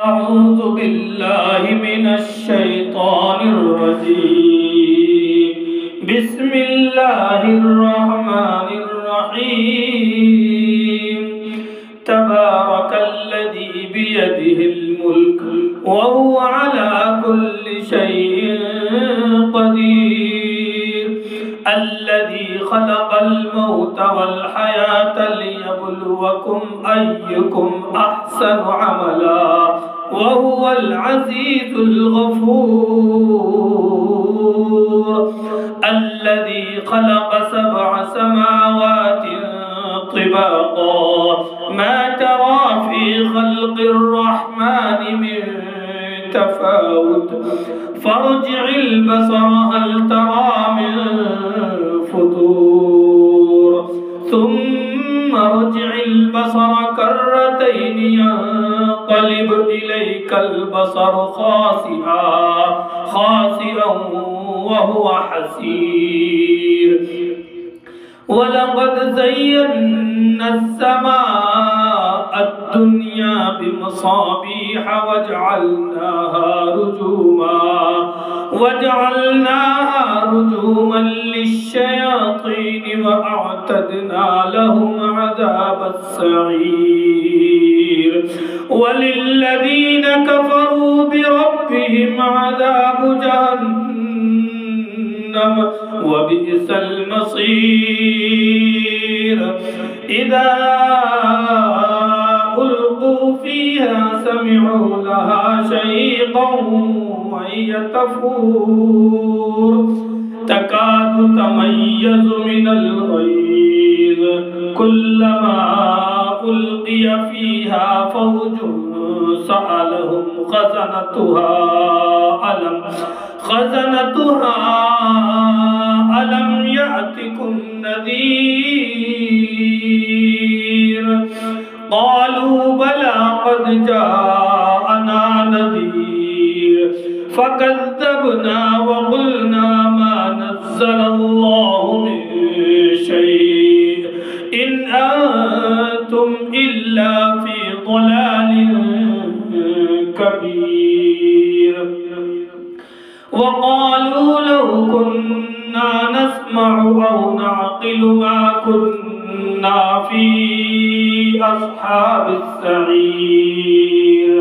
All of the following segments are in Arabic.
أعوذ بالله من الشيطان الرجيم. بسم الله الرحمن الرحيم. تبارك الذي بيده الملك وهو على كل شيء قدير. الذي خلق الموت والحياة ليبلوكم أيكم أحسن عملا وهو العزيز الغفور. الذي خلق 7 سماوات طباقا ما ترى في خلق الرحمن من تفاوت فارجع البصر هل ترى من فطور ثم ارجع البصر كرتين ينقلب إليك البصر خاسئا وهو حسير. ولقد زينا السماء الدنيا بمصابيح وجعلناها رجوما للشياطين وأعتدنا لهم عذاب السعير. وللذين كفروا بربهم عذاب جهنم وبئس المصير. إذا ألقوا فيها سمعوا لها شهيقا وهي تفور تكاد تميز من الغيظ كلما ألقي فيها فوج سألهم خزنتها ألم يأتكم نذير؟ قالوا بلى قد جاءنا نذير فكذبنا وقلنا ما نزل الله من شيء إن أنتم إلا في ضلال كبير. وقالوا لو كنا نسمع أو نعقل ما كنا في أصحاب السعير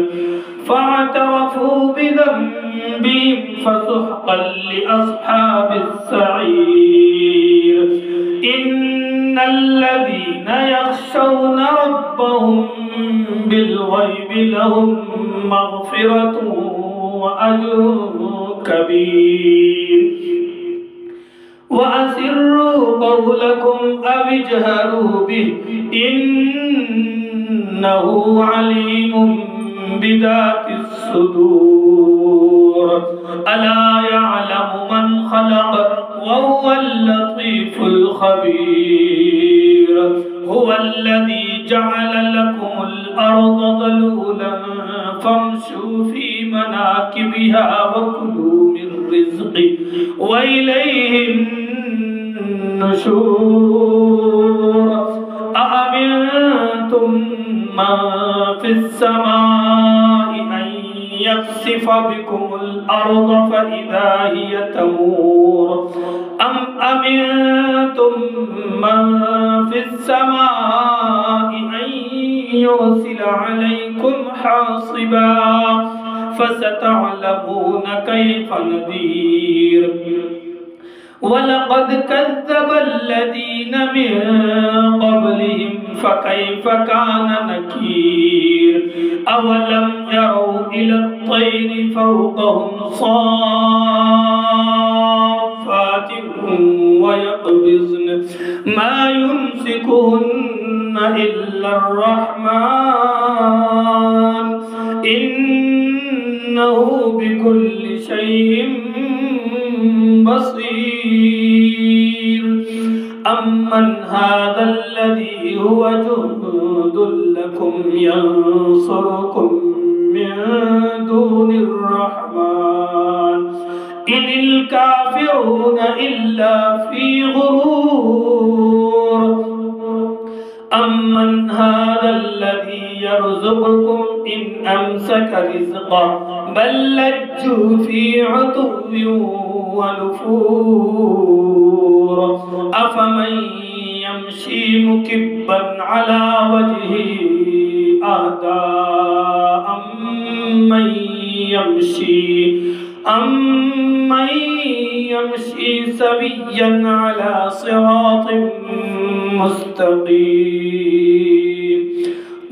فاعترفوا بذنبهم فسحقا لأصحاب السعير. إن الذين يخشون ربهم بالغيب لهم مغفرة وأجر كبير. وأسروا قولكم أو اجهروا به إنه عليم بذات الصدور. ألا يعلم من خلق وهو اللطيف الخبير. هو الذي جعل لكم الأرض ذلولا فامشوا في مناكبها وكلوا من رزقه وإليه النشور. أأمنتم من في السماء أن يخسف بكم الأرض فإذا هي تمور أم أمنتم من في السماء أن يرسل عليكم حاصبا فستعلمون كيف نذير. ولقد كذب الذين من قبلهم فكيف كان نكير. أولم يروا إلى الطير فوقهم صافات ويقبضن ما يمسكهن إلا الرحمن إنه بكل شيء بصير. أمن هذا الذي هو جند لكم ينصركم من دون الرحمن إن الكافرون إلا في غرور. أمن هذا الذي يرزقكم إن أمسك أمسك رزقه بل لجوا في عتو ونفور أفمن يمشي مكبا على وجهه أهدى أمن يمشي سويا على صراط مستقيم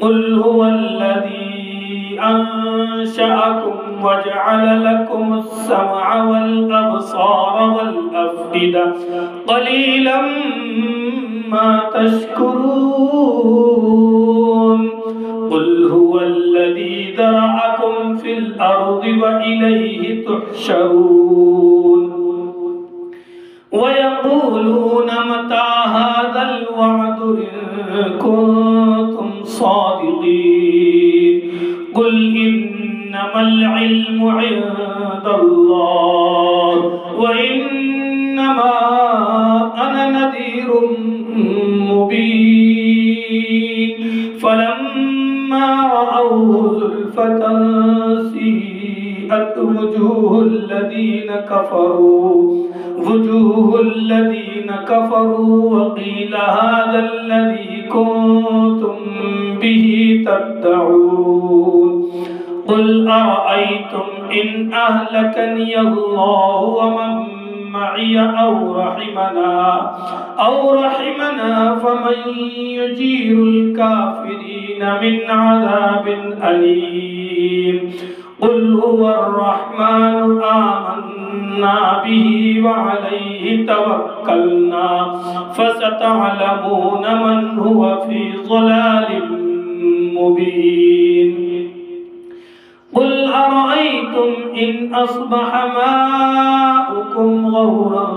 قل هو الذي أنشأكم وجعل لكم السمع والأبصار والأفئدة قليلا ما تشكرون قل هو الذي ذرأكم في الأرض وإليه تحشرون ويقولون متى هذا الوعد إن كنتم صادقين قل إنما العلم عند الله وإنما أنا نذير مبين فلما رأوه زلفة سيئت وجوه الذين كفروا وقيل هذا الذي كنتم به تدعون قل أرأيتم إن أهلكني الله ومن معي أو رحمنا فمن يجير الكافرين من عذاب أليم قل هو الرحمن آمنا به وعليه توكلنا فستعلمون من هو في ضلال مبين قل أرأيتم إن أصبح ماؤكم غورا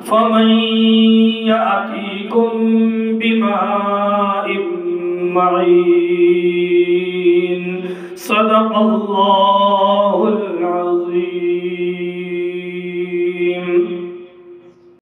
فمن يأتيكم بماء معين صدق الله العظيم.